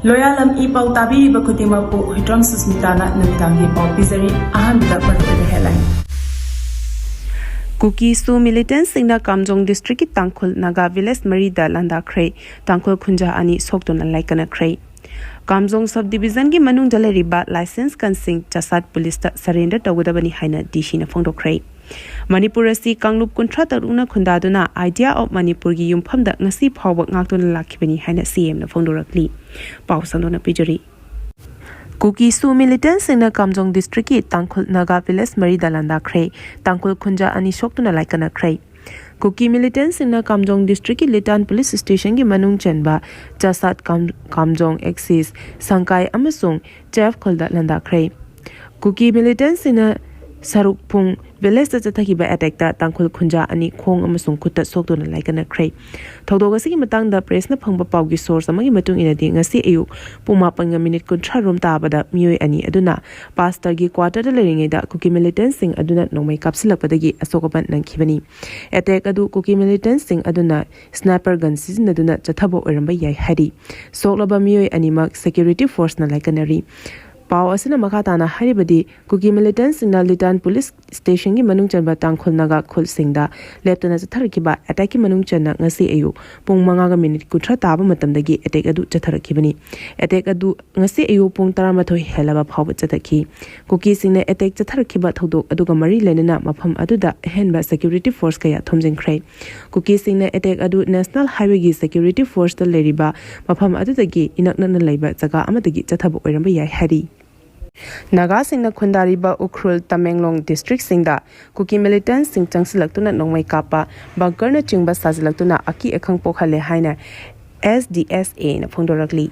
Loyalam E-PAO tabi bakutimappu hitram susmitana namitangi pau pizari ahamda marhuda headline. Kuki su militant Singna Kamjong district Tangkhul Naga village Marida Landakhre Tangkhul Khunja ani soktuna Laikannari. Kamjong subdivision gi manung jaleriba license kansing Chasat police ta surrender tawudabani haina DC na phongdokre. Manipur asi Kanglub kuntra taruna khundaduna idea of Manipur gi yumphamda ngasi phawba ngaktuna lakhibani haina CM na phongdorakli. Pau sandona pijari. Kuki su militant Singna Kamjong district Tangkhul Naga village Marida Landakhre Tangkhul Khunja ani soktuna Laikannari. Kuki militant Singna Kamjong district Litan police station gi manung chenba Chasat Kamjong axis Sangkai amasung Chef Kholda Landakhre. Kuki militant Singna Saruk Pung village ta chathakiba attack ta Tangkhul Khunja ani khong amasung khutta soktuna Laikannari. Thodog asigi matangda press na phangba pawgi source amagi matung inadi ngasi ayu puma panga minute kuntra room tabada mioi ani aduna pastor gi quarter da leringe da Kuki militant sing aduna nongmai kapsilakpadagi asokaban nangkhibani. Attack adu Kuki militant sing aduna sniper gun sizinaduna chathabo oramba yai hari. Soklaba mioi animak security force na Laikannari. Pau asina makatana haribadi Kuki militants in the Litan police station gi manung chanba Tangkhul Naga khul singda leptana chatharakiba attack ki manung channa ngasi ayu pung manga ga minute kuthra taba matamdagi attack adu chatharakibani attack adu ngasi ayu pung 12 helaba phawba chathaki Kuki singna attack chatharakiba thodok adu ga mari lenana mafam aduda henba security force kaya thomjingkhrai Kuki singna attack adu national highway gi security force da leriba mafam adudagi inakna leiba jaga amadagi chathaba oiramba yai hari. Naga Singna Khundariba Ukrul Tamenglong district Singda Kuki militant Sing Changsilaktuna Nongmai Kapa Bankarna Chingba Sazilaktuna Aki Ekhang Pokhale Haina SDSA na phongdorakli.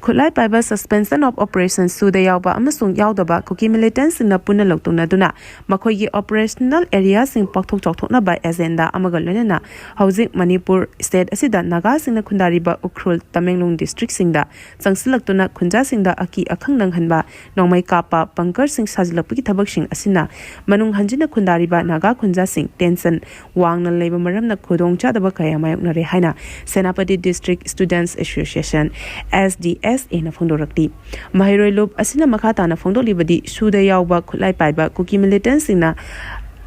Khulai paiba suspension of operations suda yawba amasung yawdaba Kuki militants na puna loktuna duna makhoi gi operational area sing pakthok chokthokna by agenda amaga loinana housing Manipur state asida Naga Singna Khundariba Ukrul Tamenglong district singda changsilaktuna khunja singda aki akhang nanghanba nongmai kapa pankar sing sajilapki thabak sing asina manung hanjina khundariba Naga khunja sing tension wangna leiba maramna khodong chadaba kaya mayoknare haina Senapati district students association SDS na phongdorakti mahiroi lob asina makhata na phongdolibadi suda yawba khulai paiba Kuki militants na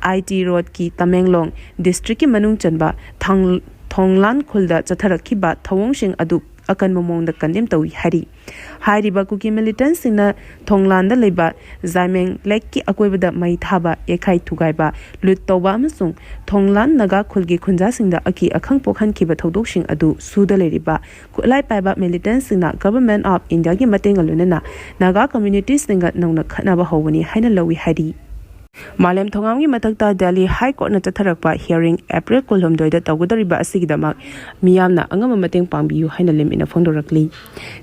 IT road ki Tamenglong district ki manung chanba Thonglan khulda chatharakhiba thawong sing adu akan momong da kandem tawi hari hairiba Kuki militants na Thonglan da leiba Zaimeng lake ki akoibada mai thaba ekhai thugaiba lut toba amasung Thonglan Naga khulgi khunja singda aki akhang pokhan kiba thodok sing adu suda leriba kulai paiba militants na government of India gi mateng alunana Naga communities singa nongna khanaba howani haina lawi hari. Malem Thongamgi matakta Delhi High Court na chatharakpa hearing April kolhomdoida tawgudariba asigidamak miyamna angama mateng pangbiyu haina limina phongdorakli.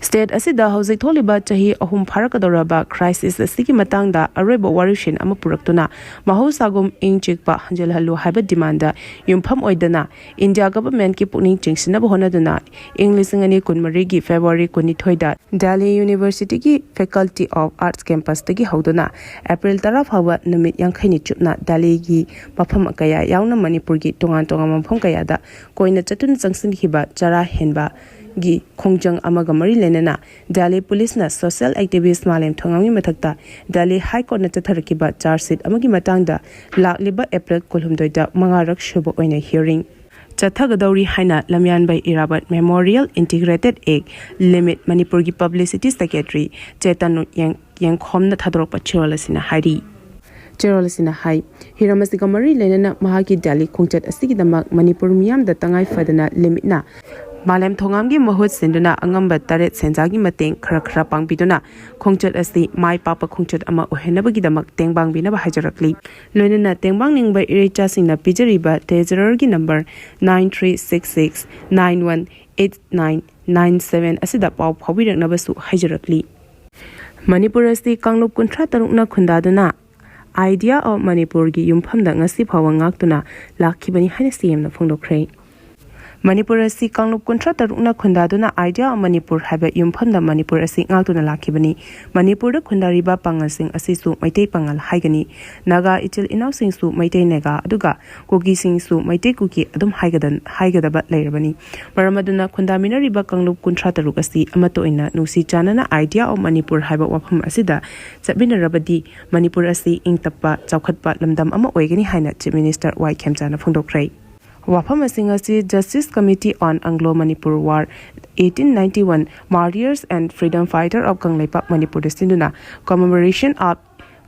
State asida hauzik tholiba chahi ahum pharakadoraba crisis asigi matangda aroiba warishin ama puraktuna mahosagum ingchikpa hanjelhalu haiba demanda yumpham oidana India government ki pukning chingsinaba honaduna English ngani kunmari gi February 22 da Delhi University ki Faculty of Arts campus tagi hauduna April taraf hawa namit Yankhaini chupna Delhi mafam kaya yauna Manipur gi tongan mafam kaya da koina chatun changsin hiba chara henba gi khongjang amaga mari lenana Delhi police na social activist Malem Thongamgi mathakta Delhi High Court na chatharakiba charge sheet amagi matangda lakliba April kolhumdoida mangarak shuba oina hearing Chathagadauri haina Lamyan by Irabat Memorial Integrated Act Limit Manipur gi Publicity Secretary Chetan Yangkhom na thadrokpa chirolasina hari Cherolsina Hai Hiramasiga Mari Lenana Mahaki Delhi Khongchat Asigidamak Manipur Miyam da Tangai Fadana Limitna Malem Thongamgi Mahut Sinduna Angamba Taret Senzagi Mateng Khara Pangbiduna Khongchat Asi Mai Papa Khongchat Ama Ohenabagidamak Tengbang Binaba Hajarakli Lenana Tengbang Ning by Iricha Singna Pijariba Tezergi number 9366 918997 Asida Pau Pawirak Nabasu Hajarakli Manipur Asi Kanglub Kuntra Tarukna Khundaduna Idea of Manipur gi yumpham da ngasi phawa ngaktuna lakhibani haina CM na phongdokre Manipur asi Kanglup Kuntra Taruna Kundaduna Idea Manipur Haba Yumpham the Manipur asi Ngaltuna Lakibani, Manipur Kundariba Pangal Sing Asisu, Maite Pangal Haigani, Naga Itil Inau Sing Su, Maite Nega, Aduga, Kuki Sing Su, Maite Kuki, Adum Haigadabat Lairabani, Maramaduna Kundaminariba Kanglup Kuntra Tarukasi, Amatoina, Nusi Janana Idea of Manipur Haba Wapam Asida, Sabina Rabadi, Manipur asi Ingtapa, Chaukatpa, Lamdam Ama Oegani Haina, Chief Minister Y. Kemjana Fundokray. Wapam Asingasi Justice Committee on Anglo-Manipur War 1891 Martyrs and Freedom Fighter of Kangleipak Manipur Sinduna Commemoration of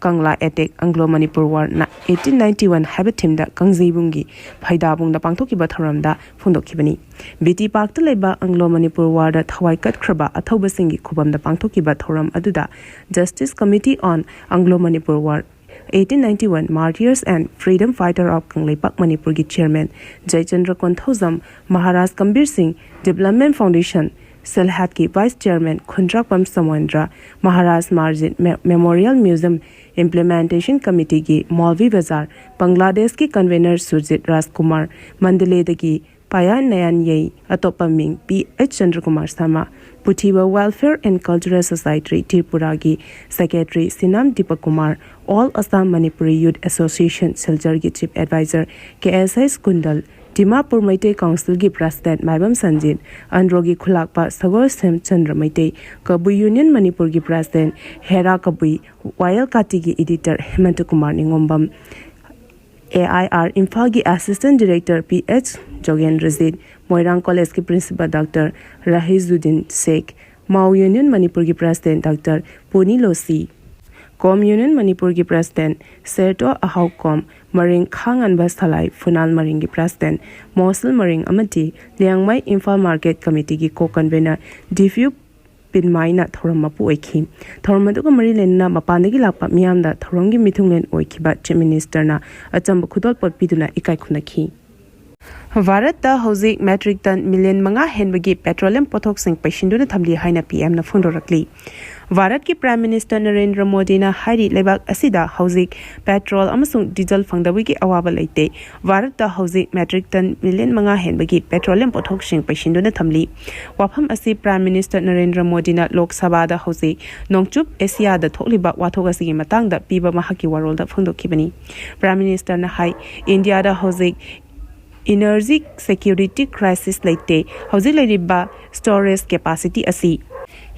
Kangla Attack Anglo-Manipur War 1891 Habitimda Kangzibungi Paidabung the Pangtokiba Tharamda Fundokibani Biti Pak Leba Anglo-Manipur War that Hawaii Kat Kraba Athobasingi Kubam the Pangtokiba Thoram Aduda Justice Committee on Anglo-Manipur War 1891 Martyrs and Freedom Fighter of Kangleipak Manipur ki Chairman Jaychandra Konthauzam Maharaj Kambir Singh Development Foundation Selhat ki Vice Chairman Khundrakpam Samandra Maharaj Margin Memorial Museum Implementation Committee ki Maulvi Bazar Bangladesh ki Convener Surjit Rajkumar Mandalay ki Paya Nayan Yei Atopaming P.H. Chandrakumar Sama Puthiba Welfare and Cultural Society Tripura ki Secretary Sinam Deepakumar All Assam Manipuri Youth Association Siljar ki Chief Advisor KSS Kundal Dimapur Maite Council ki President Maibam Sanjit Androgi Khulakpa Sagor Sem Chandra Maite Kabui Union Manipur ki President Hera Kabui Wayal Kati ki Editor Hemantakumar Ningombam AIR Imphal ki Assistant Director PH Jogen Razid Moirang College ki Principal Dr. Rahizuddin Sheikh Mau Union Manipur ki President Dr. Puni Losi Com Union Manipur ki President Serto Ahaukom Maring Khangan Bastalai Funal Maring ki President Mosul Maring Amati Liangmai Imphal Market Committee ki Co-Convener Diffu Pinmaina Thoram Mapu Oiki Thoram Maduka Marilena Mapandagi Lapa Miamda Thorongi Mithunglen Oikiba Chief Minister na Achamba Khudol Pot Piduna Ikai Khunaki Varat da Hosik metric ton million manga henbagi petroleum pothok sing paishinduna thamli haina PM na fundorakli Varat ki Prime Minister Narendra Modi na Hari Lebak Asida Hosik petrol amasung diesel fangdawi ki awaba leite Varat da Hosik metric ton million manga henbagi petroleum pothok sing paishinduna thamli Wafam asi Prime Minister Narendra Modi na Lok Sabha da Hosik Nongchup Asia da thokliba wathogasi gi matang da piba mahaki warol da phungdokibani Prime Minister na Hai India da Hosik Energy security crisis laite hauzik leiriba storage capacity asi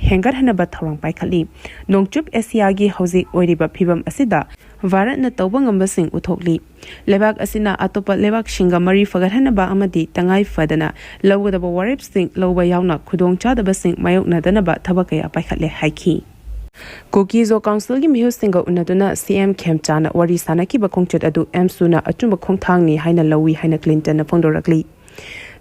hengar hanaba thorang paikhali nongchup asia gi hauzik oiriba phibam asida Varat na tawba ngamba sing uthokli lebak asina atopa lebak singa mari fagar hanaba amadi tangai fadana lawgadaba warip sing lawba yauna khudong chadaba sing mayokna danaba thabakaya paikhatle haiki Kuki zo council gi mihu singa unaduna CM Khemchana wari sanaki bakongchet adu Msuna achumba khongthangni haina lawi haina Clinton na phondorakli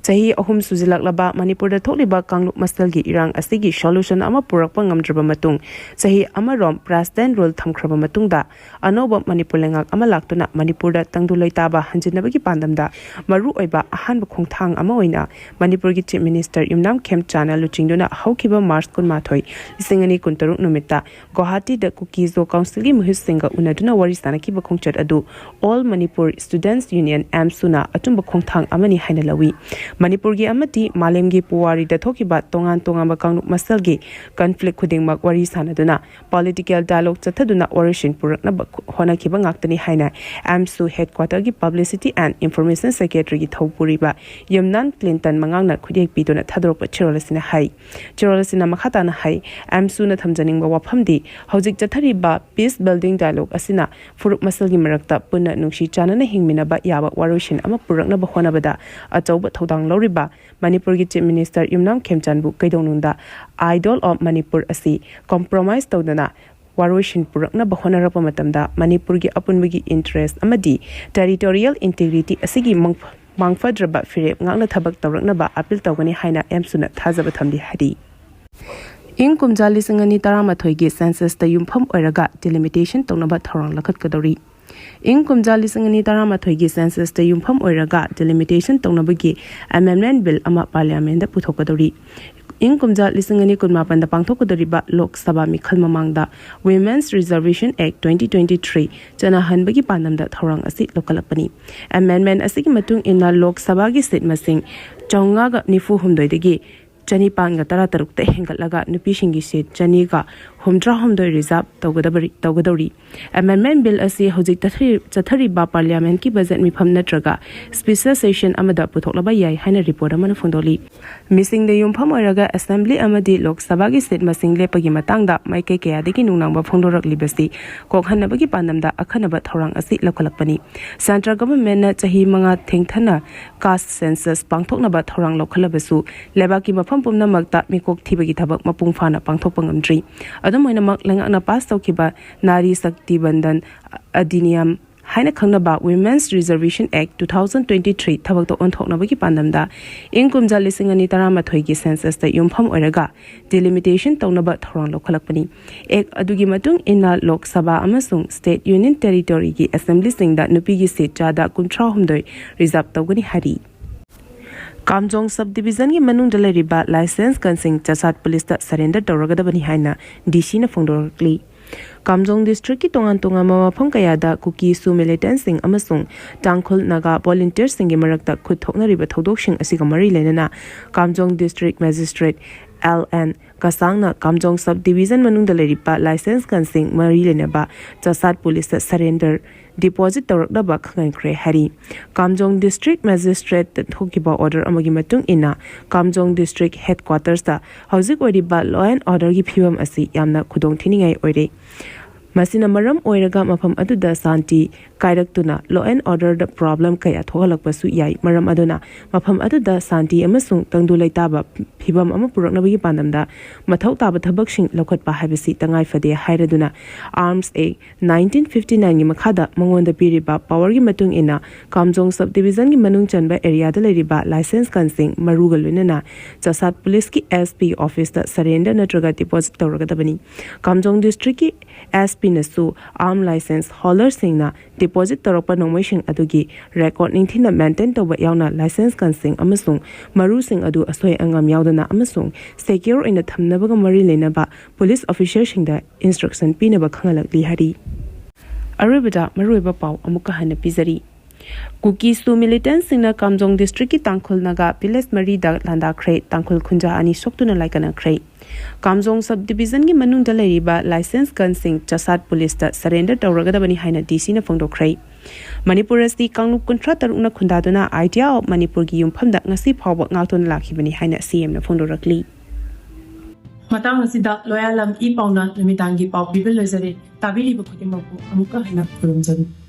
Chahi ahum suzilak laba Manipur da thokliba Kanglup masal gi irang asigi solution ama purakpa ngamdraba matung chahi amarom president role thamkhraba matungda anoba Manipur lengak ama laktuna Manipur da tangduloi taba hanjinabagi pandamda maru oiba ahanba khongthang ama oina Manipur gi Chief Minister Yumnam Khemchana luchingduna haukiba March kunmathoi lisingani kuntaruk numita Guwahati da Kuki zo council gi muhis singa unaduna wari sanaki bakongchet adu All Manipur Students Union Msuna atumba khongthang amani haina lawi Manipur gi amati malem gi puwari da thokiba tongan ba Kanglup masal gi conflict khudingmak wari sanaduna political dialogue chathaduna origin purakna hona kiba ngaktani haina Amsu headquarter gi publicity and information secretary gi thopuriba Yumnan Clinton mangangna khudek pidona thadrokpa chirolasina hai chirolasina makhata na hai Amsu na thamjaningba waphamdi hojik chathariba peace building dialogue asina furuk masal gi marakta punna nungshi chanana hingminaba yaba warushin ama purakna ba honabada achauba thodang Loriba, Manipur Chief Minister Yumnam Khemchanbu Kaidonunda, Idol of Manipur Asi, compromise Todana, Warushin Purakna Bahonara Pamatamda, Manipur gi Apunwigi interest Amadi, territorial integrity Asigi Mangfadraba Fire, Ngana Tabak Taraknaba, Apil Tawani Haina Msuna Tazabatamdi Hadi. In Kumjali Singani Taramathoigi census the Yumpam Oraga, delimitation Tonaba Torang Lakat Kadori. In Kumjali Singani Taramathoigi census the Yumpam Oraga, delimitation Tonabagi, Amendment Bill Ama Parliament the Putokadori. In Kumja Lisingani Kunmapan the Pangtokadoriba Lok Sabha Mikhal Mamangda, Women's Reservation Act 2023, Jana Hanbagi Pandam that Horang Asit Lokalapani. Amendment Asik Matung in the Lok Sabagi Sit Masing Chaunga Nifu Humdoi Chanipan Gatara Tarukta Hengalaga Nupishingi Sit Chaniga Humdra Humdoi Reserve Togadori. Amendment Bill Asi Hozik Tatari Ba Parliament Ki Bazet Mipam Natraga Special Session Amada Putoklabaya Hana Report Amana Fundoli. Missing the Yumpam Oraga Assembly Amadi Lok Sabagi State Masing Lepagi Matanga Maike Adiki Nunamba Fundorak Libesti Kokhanabagi Pandamda Akanabat Horang Asi Lokalapani. Central Government Tahi Manga Tingtana Caste Census Pangtoknabat Horang Lokalabasu Lebaki Mapam Pumna Magta Mikok Tibagi Tabak Mapung Fana Pangtopangamdri. Adamoinamak Langana Pasto Kiba Nari Sakti Bandan Adinium Haina Kangnaba Women's Reservation Act 2023 Tabak to Ontoknabaki Pandamda Inkumja Lisingani Taramathoigi census the Yumpam Oraga delimitation Tonaba Thorong Lokalapani Ek Adugi Matung Inna Lok Sabha Amasung State Union Territory Gi Assembly Sing that Nupigi State Jada Kuntra Humdoi Reserve Togani Hari Kamjong subdivision ki manung dala riba license kansing Chasat police ta surrender tawragada bani haina DC na phongdorkli Kamjong district ki tongan mafam kayada Kuki su militant sing amasung Tangkhul naga volunteer sing gi marakta khut thokna riba thodok sing asiga mari lenana Kamjong district magistrate LN Kasangna Kamjong subdivision manung dala riba license kansing mari lenaba Chasat police ta surrender deposit tawrakda ba khangai hari Kamjong district magistrate thokiba order amagi matung ina Kamjong district headquarters ta hauzik oriba law and order gi phibam asi yamna khudong thiningai oire Masina maram oiraga mafam aduda santi kairaktuna law and order the problem kaya thogalakpasu yai maram aduna mafam aduda santi amasung tangdu leitaba phibam ama puraknabagi pandamda mathau taba thabaksing lokhatpa haibasi tangai fade hairaduna Arms Act 1959 gi makhada mangonda piriba power gi matung ina Kamjong subdivision gi manung chanba area da leriba license kansing marugal lunana Chasat police ki SP office da surrender natraga deposit tawragadabani Kamjong district ki SP nasu arm license holder singna deposit taropa nomination adugi record ningthina maintain toba yauna license kansing amasung maru sing adu asoi angam yaudana amasung secure in the thamnabaga mari lenaba police officer singda instruction pinaba khangalakli hari arubada maruiba pau amuka hana pizari Kuki su militant singna Kamjong district ki Tangkhul naga village mari da Landakhre Tangkhul khunja ani soktuna Laikannari Kamjong subdivision gi manung da leriba license kansing Chasat police ta surrender tawragada bani haina DC na phongdokrai Manipur asti kanglup kontra taruna khundaduna idea of Manipur gi yumphamda ngasi phawba ngauton lakhibani haina CM na phongdorakli Matang asida loyalam E-PAO na lumitangi pau bibil lezari tabili bukutimapu amuka haina kurumjani